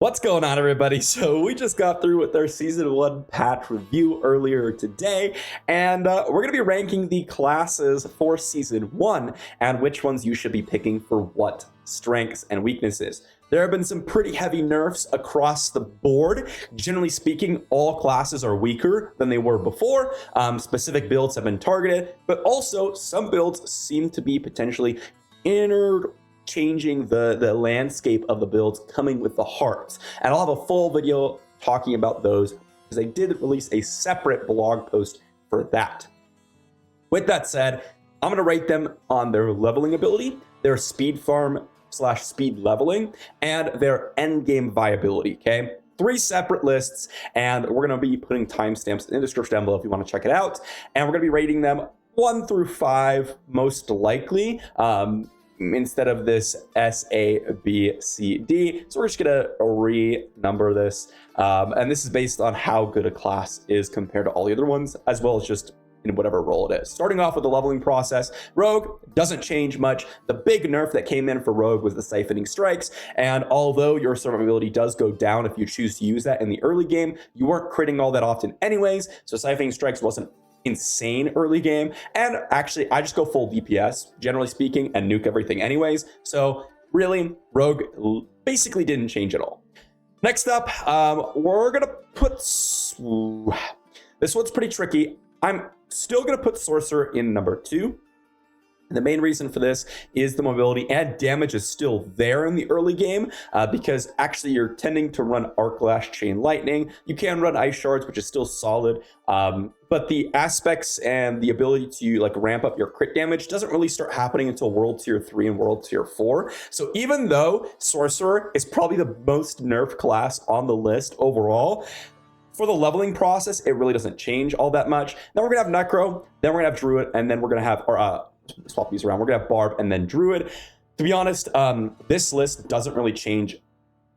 What's going on, everybody? So we just got through with our season 1 patch review earlier today, and we're going to be ranking the classes for season 1 and which ones you should be picking for what strengths and weaknesses. There have been some pretty heavy nerfs across the board. Generally speaking, all classes are weaker than they were before. Specific builds have been targeted, but also some builds seem to be potentially changing the landscape of the builds, coming with the hearts. And I'll have a full video talking about those because I did release a separate blog post for that. With that said, I'm going to rate them on their leveling ability, their speed farm / speed leveling, and their endgame viability, okay? 3 separate lists, and we're going to be putting timestamps in the description down below if you want to check it out. And we're going to be rating them 1 through 5, most likely. Instead of this S, A, B, C, D. So we're just gonna renumber this. And this is based on how good a class is compared to all the other ones, as well as just in whatever role it is. Starting off with the leveling process, Rogue doesn't change much. The big nerf that came in for Rogue was the siphoning strikes. And although your survivability does go down if you choose to use that in the early game, you weren't critting all that often anyways. So siphoning strikes wasn't insane early game, and actually I just go full DPS generally speaking and nuke everything anyways, so really Rogue basically didn't change at all. Next up, we're gonna put this one's pretty tricky. I'm still gonna put Sorcerer in number 2. And the main reason for this is the mobility and damage is still there in the early game because actually you're tending to run Arc Lash, Chain Lightning. You can run Ice Shards, which is still solid, but the aspects and the ability to like ramp up your crit damage doesn't really start happening until World Tier 3 and World Tier 4. So even though Sorcerer is probably the most nerfed class on the list overall, for the leveling process, it really doesn't change all that much. Then we're gonna have Necro, then we're gonna have Druid, and then we're gonna have swap these around. We're gonna have Barb and then Druid. To be honest, this list doesn't really change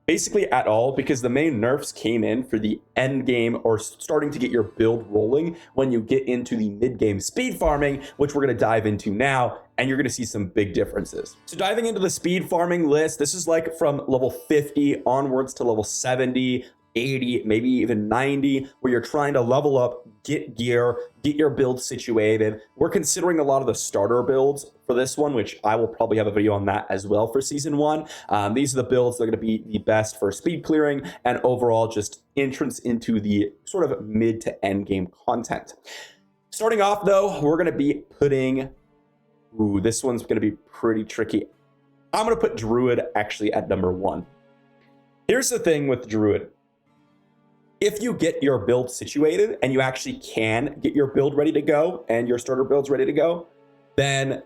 basically at all because the main nerfs came in for the end game or starting to get your build rolling when you get into the mid-game speed farming, which we're gonna dive into now, and you're gonna see some big differences. So diving into the speed farming list, this is like from level 50 onwards to level 70, 80, maybe even 90, where you're trying to level up, get gear, get your build situated. We're considering a lot of the starter builds for this one, which I will probably have a video on that as well for season 1. These are the builds that are going to be the best for speed clearing and overall just entrance into the sort of mid to end game content. Starting off though, we're going to be putting, this one's going to be pretty tricky. I'm going to put Druid actually at number 1. Here's the thing with Druid. If you get your build situated and you actually can get your build ready to go and your starter builds ready to go, then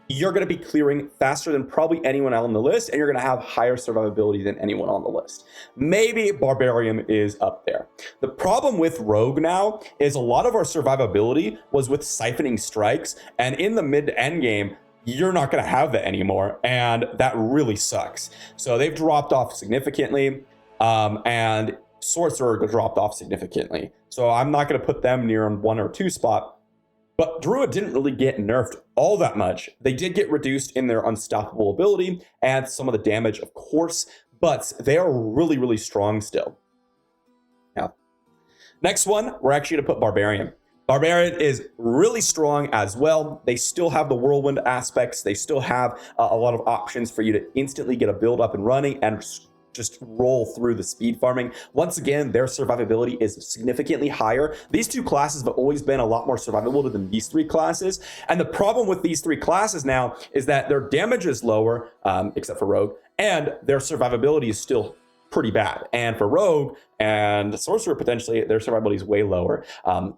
you're going to be clearing faster than probably anyone else on the list, and you're going to have higher survivability than anyone on the list. Maybe Barbarian is up there. The problem with Rogue now is a lot of our survivability was with siphoning strikes, and in the mid to end game, you're not going to have that anymore, and that really sucks. So they've dropped off significantly, and Sorcerer dropped off significantly. So I'm not going to put them near on 1 or 2 spot. But Druid didn't really get nerfed all that much. They did get reduced in their unstoppable ability and some of the damage, of course, but they are really, really strong still. Now, next one, we're actually going to put Barbarian. Barbarian is really strong as well. They still have the whirlwind aspects. They still have a lot of options for you to instantly get a build up and running and just roll through the speed farming. Once again, their survivability is significantly higher. These 2 classes have always been a lot more survivable than these 3 classes. And the problem with these 3 classes now is that their damage is lower, except for Rogue, and their survivability is still pretty bad. And for Rogue and Sorcerer, potentially, their survivability is way lower.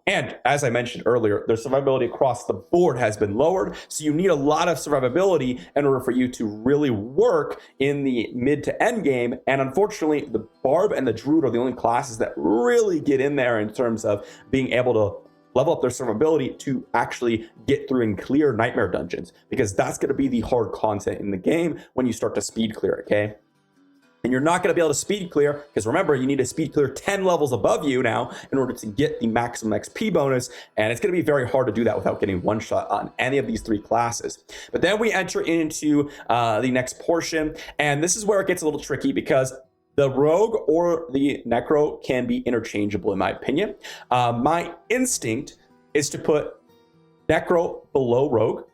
And as I mentioned earlier, their survivability across the board has been lowered. So you need a lot of survivability in order for you to really work in the mid to end game. And unfortunately, the Barb and the Druid are the only classes that really get in there in terms of being able to level up their survivability to actually get through and clear nightmare dungeons, because that's going to be the hard content in the game when you start to speed clear, okay? And you're not going to be able to speed clear because remember, you need to speed clear 10 levels above you now in order to get the maximum XP bonus. And it's going to be very hard to do that without getting one shot on any of these 3 classes. But then we enter into the next portion. And this is where it gets a little tricky because The Rogue or the Necro can be interchangeable, in my opinion. My instinct is to put Necro below Rogue.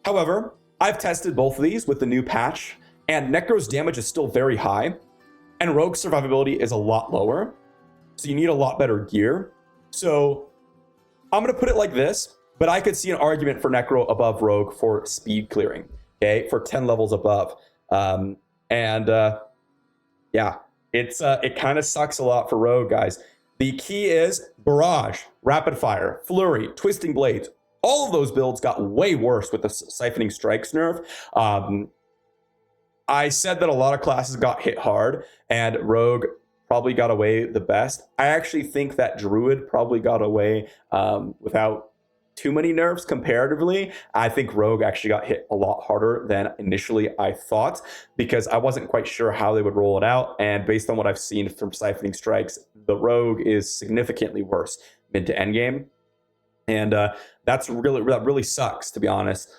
However, I've tested both of these with the new patch, and Necro's damage is still very high, and Rogue's survivability is a lot lower. So you need a lot better gear. So I'm going to put it like this, but I could see an argument for Necro above Rogue for speed clearing, okay, for 10 levels above. Yeah, it kind of sucks a lot for Rogue, guys. The key is Barrage, Rapid Fire, Flurry, Twisting Blades. All of those builds got way worse with the Siphoning Strikes nerf. I said that a lot of classes got hit hard, and Rogue probably got away the best. I actually think that Druid probably got away without too many nerfs comparatively. I think Rogue actually got hit a lot harder than initially I thought, because I wasn't quite sure how they would roll it out. And based on what I've seen from Siphoning Strikes, the Rogue is significantly worse mid to endgame. And that really sucks, to be honest.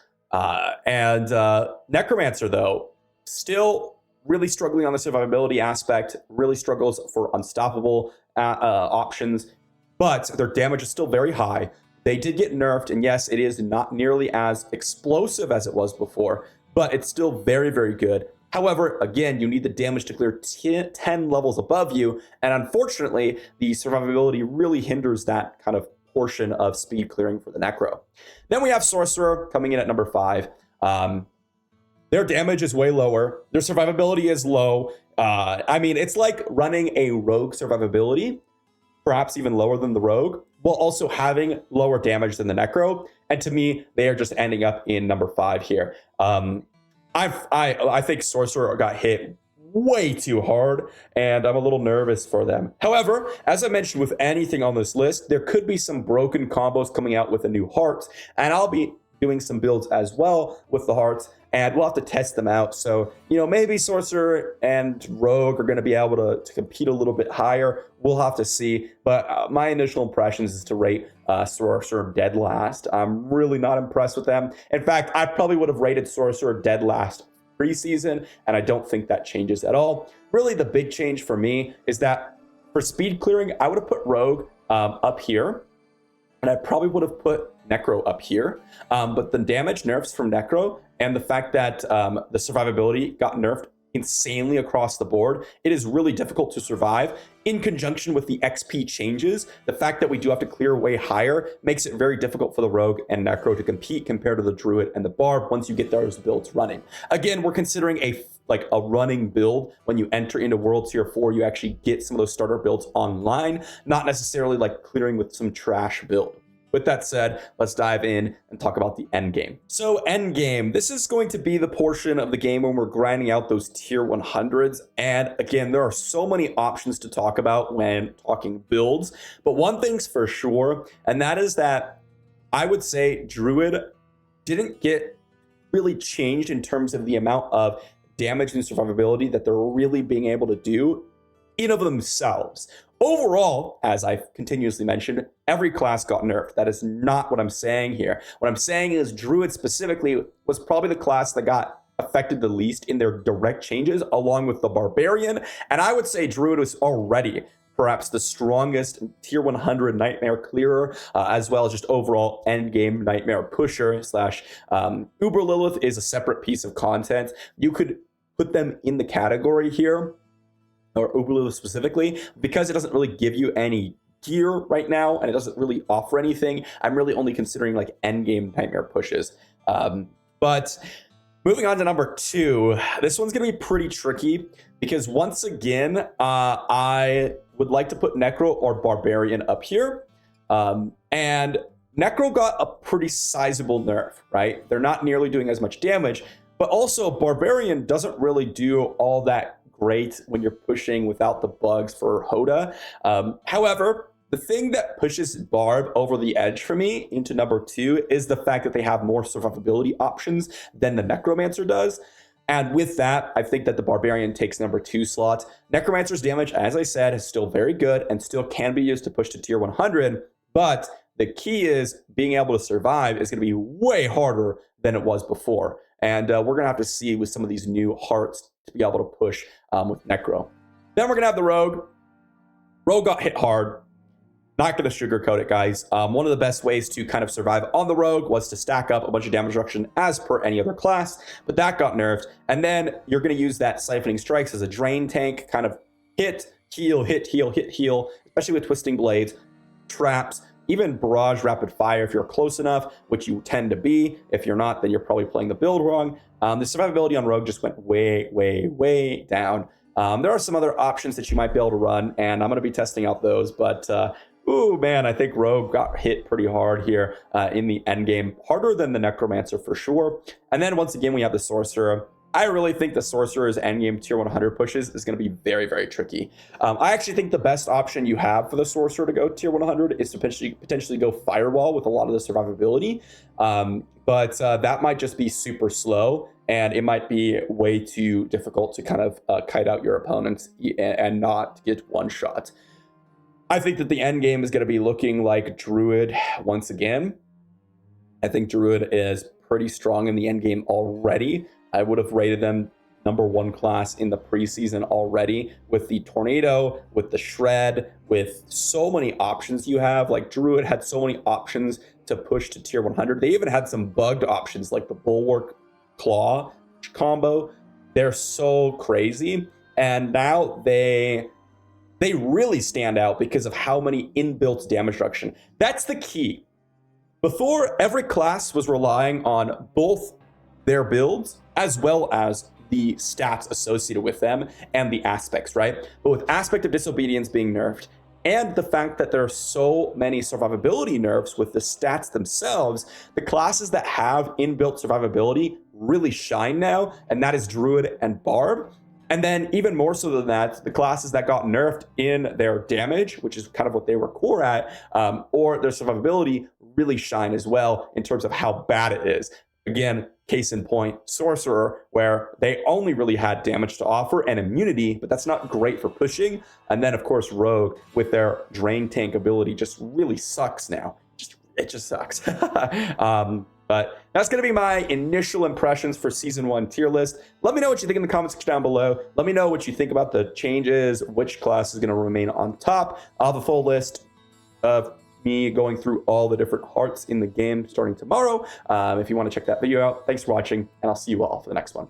Necromancer, though, still really struggling on the survivability aspect, really struggles for unstoppable options, but their damage is still very high. They did get nerfed, and yes, it is not nearly as explosive as it was before, but it's still very, very good. However, again, you need the damage to clear 10 levels above you, and unfortunately, the survivability really hinders that kind of portion of speed clearing for the Necro. Then we have Sorcerer coming in at number 5. Their damage is way lower. Their survivability is low. I mean, it's like running a Rogue survivability, perhaps even lower than the Rogue, while also having lower damage than the Necro. And to me, they are just ending up in number 5 here. I think Sorcerer got hit way too hard, and I'm a little nervous for them. However, as I mentioned with anything on this list, there could be some broken combos coming out with a new heart, and I'll be doing some builds as well with the hearts, and we'll have to test them out. So, you know, maybe Sorcerer and Rogue are going to be able to compete a little bit higher. We'll have to see. But my initial impressions is to rate Sorcerer dead last. I'm really not impressed with them. In fact, I probably would have rated Sorcerer dead last preseason, and I don't think that changes at all. Really, the big change for me is that for speed clearing, I would have put Rogue up here, and I probably would have put Necro up here. But the damage nerfs from Necro and the fact that the survivability got nerfed insanely across the board, it is really difficult to survive. In conjunction with the XP changes, the fact that we do have to clear way higher makes it very difficult for the Rogue and Necro to compete compared to the Druid and the Barb once you get those builds running. Again, we're considering a running build. When you enter into World Tier 4, you actually get some of those starter builds online, not necessarily like clearing with some trash build. With that said, let's dive in and talk about the end game. So end game, this is going to be the portion of the game when we're grinding out those tier 100s. And again, there are so many options to talk about when talking builds. But one thing's for sure, and that is that I would say Druid didn't get really changed in terms of the amount of damage and survivability that they're really being able to do in of themselves. Overall, as I've continuously mentioned, every class got nerfed. That is not what I'm saying here. What I'm saying is Druid specifically was probably the class that got affected the least in their direct changes, along with the Barbarian. And I would say Druid was already perhaps the strongest tier 100 nightmare clearer, as well as just overall endgame nightmare pusher slash Uber Lilith is a separate piece of content. You could put them in the category here, or Uber Lilith specifically, because it doesn't really give you any gear right now, and it doesn't really offer anything. I'm really only considering like endgame nightmare pushes. But moving on to number 2, this one's gonna be pretty tricky because once again, I would like to put Necro or Barbarian up here. And Necro got a pretty sizable nerf, right? They're not nearly doing as much damage, but also Barbarian doesn't really do all that great when you're pushing without the bugs for Hoda. However, the thing that pushes Barb over the edge for me into number 2 is the fact that they have more survivability options than the Necromancer does. And with that, I think that the Barbarian takes number 2 slot. Necromancer's damage, as I said, is still very good and still can be used to push to tier 100. But the key is being able to survive is going to be way harder than it was before. And we're going to have to see with some of these new hearts to be able to push with Necro. Then we're going to have the Rogue. Rogue got hit hard. Not going to sugarcoat it, guys. One of the best ways to kind of survive on the Rogue was to stack up a bunch of damage reduction as per any other class, but that got nerfed. And then you're going to use that Siphoning Strikes as a drain tank, kind of hit, heal, hit, heal, hit, heal, especially with Twisting Blades, traps, even Barrage Rapid Fire if you're close enough, which you tend to be. If you're not, then you're probably playing the build wrong. The survivability on Rogue just went way, way, way down. There are some other options that you might be able to run, and I'm going to be testing out those, but ooh, man, I think Rogue got hit pretty hard here in the endgame. Harder than the Necromancer for sure. And then once again, we have the Sorcerer. I really think the Sorcerer's endgame tier 100 pushes is going to be very, very tricky. I actually think the best option you have for the Sorcerer to go tier 100 is to potentially go Firewall with a lot of the survivability. But that might just be super slow, and it might be way too difficult to kind of kite out your opponents and not get one shot. I think that the end game is going to be looking like Druid once again. I think Druid is pretty strong in the end game already. I would have rated them #1 class in the preseason already with the Tornado, with the Shred, with so many options you have. Like Druid had so many options to push to tier 100. They even had some bugged options like the Bulwark Claw combo. They're so crazy. And now they really stand out because of how many inbuilt damage reduction. That's the key. Before, every class was relying on both their builds as well as the stats associated with them and the aspects, right? But with Aspect of Disobedience being nerfed and the fact that there are so many survivability nerfs with the stats themselves, the classes that have inbuilt survivability really shine now, and that is Druid and Barb. And then even more so than that, the classes that got nerfed in their damage, which is kind of what they were core at, or their survivability really shine as well in terms of how bad it is. Again, case in point, Sorcerer, where they only really had damage to offer and immunity, but that's not great for pushing. And then, of course, Rogue with their Drain Tank ability just really sucks now. It just sucks. But that's going to be my initial impressions for Season 1 tier list. Let me know what you think in the comments section down below. Let me know what you think about the changes, which class is going to remain on top. I'll have a full list of me going through all the different hearts in the game starting tomorrow. If you want to check that video out, thanks for watching, and I'll see you all for the next one.